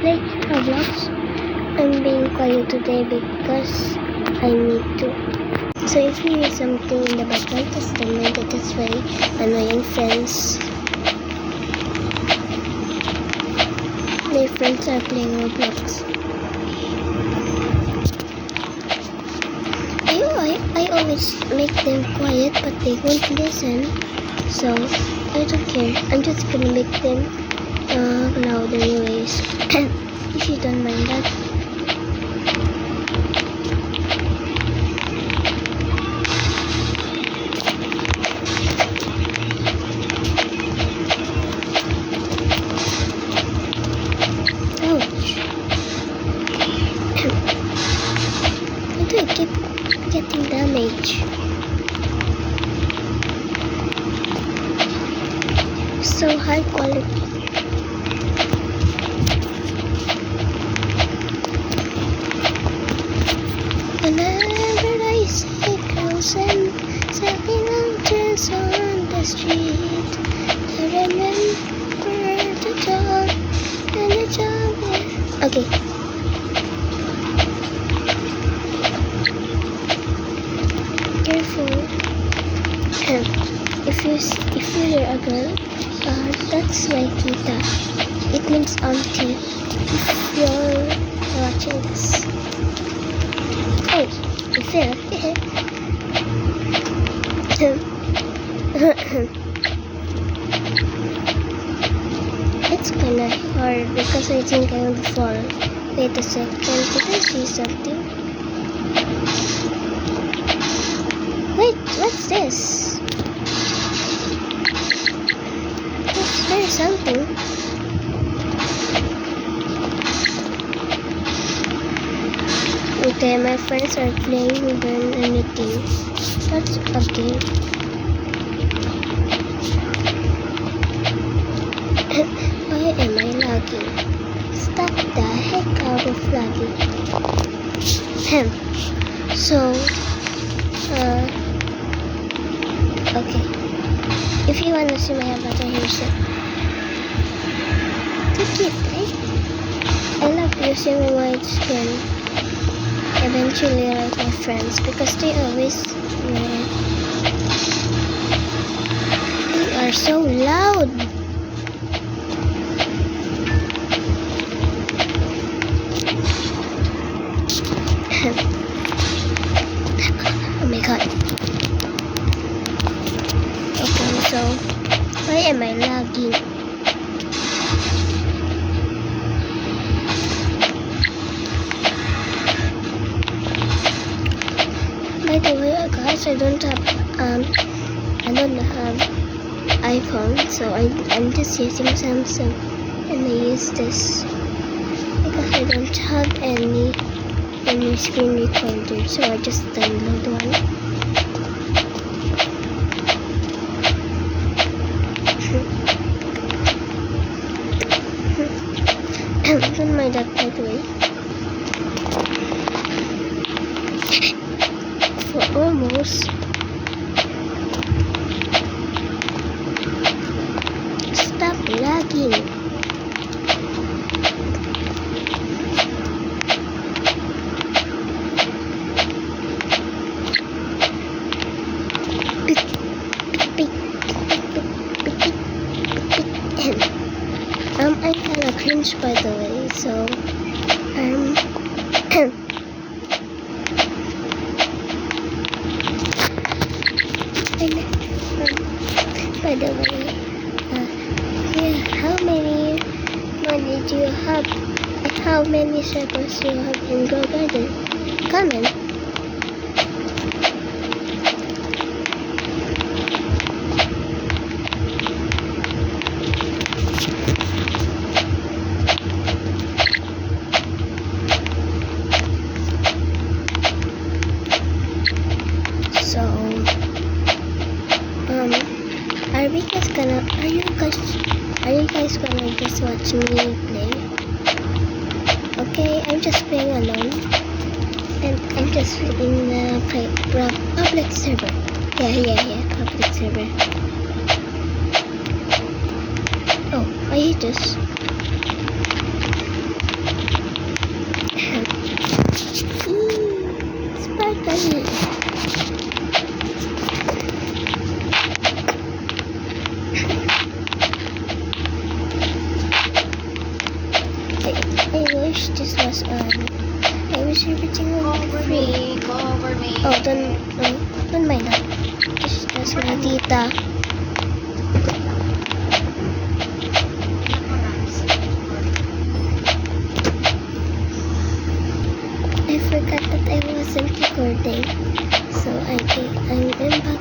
play Roblox. I'm being quiet today because I need to. So if you hear something in the background, just tell me that it's very annoying friends. My friends are playing Roblox. I always make them quiet, but they won't listen. So I don't care. I'm just gonna make them loud anyways. If you don't mind that. Ouch. Why do I keep getting damage? So high quality. Whenever I see girls and selling lanterns on the street, I remember the job and the job. Okay. Careful. If you hear a girl, that's my tita. It means auntie. If you're watching this. Oh, you fell. It's kinda hard because I think I will fall. Wait a second, did I see something? Wait, what's this? There's something. Okay, my friends are playing Burn Anything. That's okay. Why am I lagging? Stop the heck out of lagging. So, okay. If you wanna see my avatar, here's it. Too cute, right? I love using my white skin. Eventually, like my friends, because they always they are so loud. Oh my god. Okay, so why am I lagging? By the way, guys, I don't have iPhone, so I'm just using Samsung, and I use this because I don't have any screen recorder, so I just download one. Don't mind that, by the way. For almost. Stop lagging. I kinda cringe, by the way, so by the way, yeah, how many money do you have? How many circles do you have in Grow Garden? Comment. So, are you guys gonna just watch me play? Okay, I'm just playing alone, and I'm just in the public server. Yeah, public server. Oh, I hate this. just was on. I wish everything would be free. Cover me. Oh, don't mind that. Just that's my tita. I forgot that I wasn't recording, so I'm back.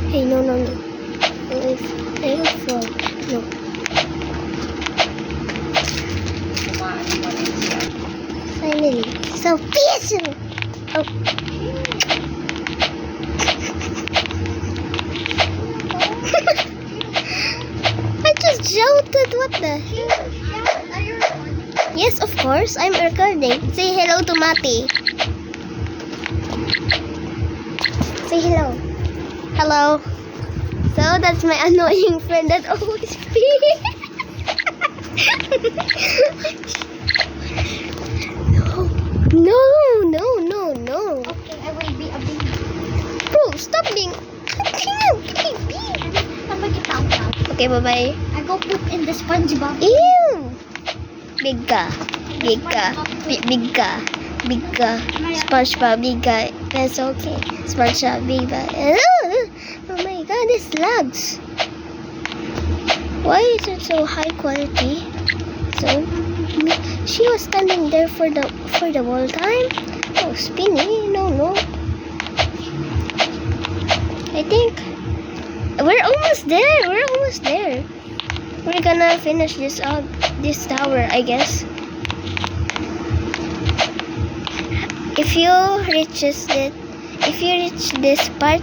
Hey, no. Wait, I will fall. No. Finally. So peaceful! Oh. I just shouted. What the hell? Are you recording? Yes, of course. I'm recording. Say hello to Mati. Say hello. Hello. So that's my annoying friend that always speaks. No. Okay, I will be a baby. Bro, stop being. I'm gonna get out now. Okay, bye-bye. I go poop in the SpongeBob. Ew! Big ka. SpongeBob, big ka. That's okay. SpongeBob, big ka. Oh my god, this lags. Why is it so high quality? So, she was standing there for the whole time. Oh, spinny. No. I think we're almost there. We're gonna finish this tower, I guess. If you reach this part,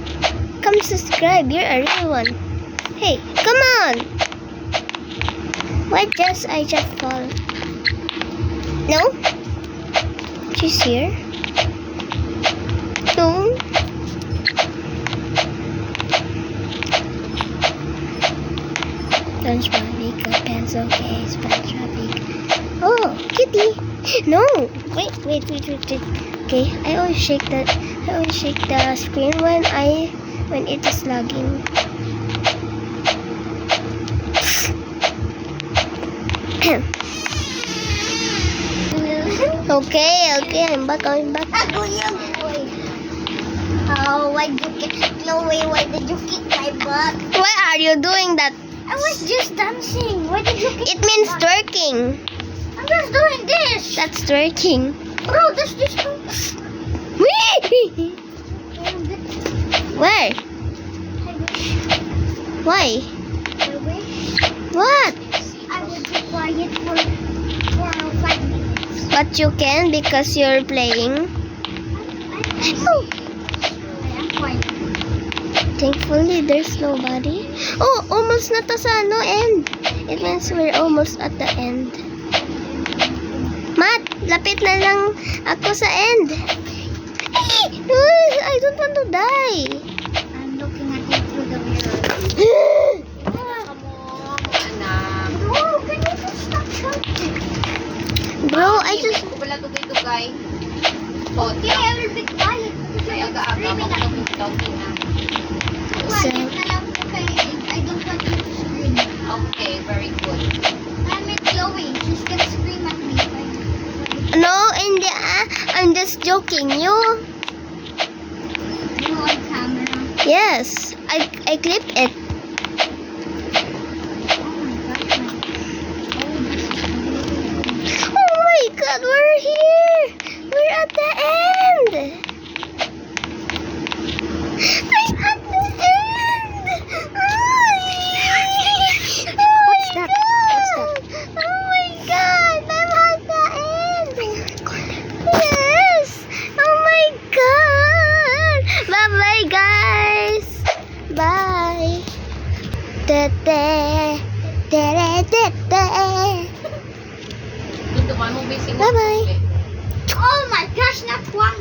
come subscribe. You're a real one. Hey, come on! Why I just fall? No? She's here? No? SpongeBob, big pencil case, SpongeBob, big. Oh, kitty! No! Wait. Okay, I always shake the screen when it is lagging. Okay, I'm back. Oh, why did you kick Chloe? Why did you kick my butt? Why are you doing that? I was just dancing. Why did you kick It means my butt? twerking. I'm just doing this. That's twerking. Bro, this just. Where? Why? I wish What? I would be quiet for 5 minutes. But you can because you're playing. Oh, I am quiet. thankfully there's nobody. Oh, almost na to sa end. It means we're almost at the end. Matt, lapit na lang ako sa end. I don't want to die. I'm looking at you through the mirror. Bro, can you just stop shouting? Bro, I just... Okay, I will be quiet. Quiet na lang po kayo. I don't want you to scream. Okay, very good. I'm with Chloe. She's gonna scream at me. No, hindi I'm just joking. You? You on camera. Yes, I clipped it. Oh my gosh. Oh my god, we're here! We're at the end! I'm at the end! What's that? Oh my god, I'm at the end! Yes! Oh my god! Bye-bye, guys! Bye! Tete! Tete! Dito ka mo busy. Bye-bye. Oh my gosh, not one.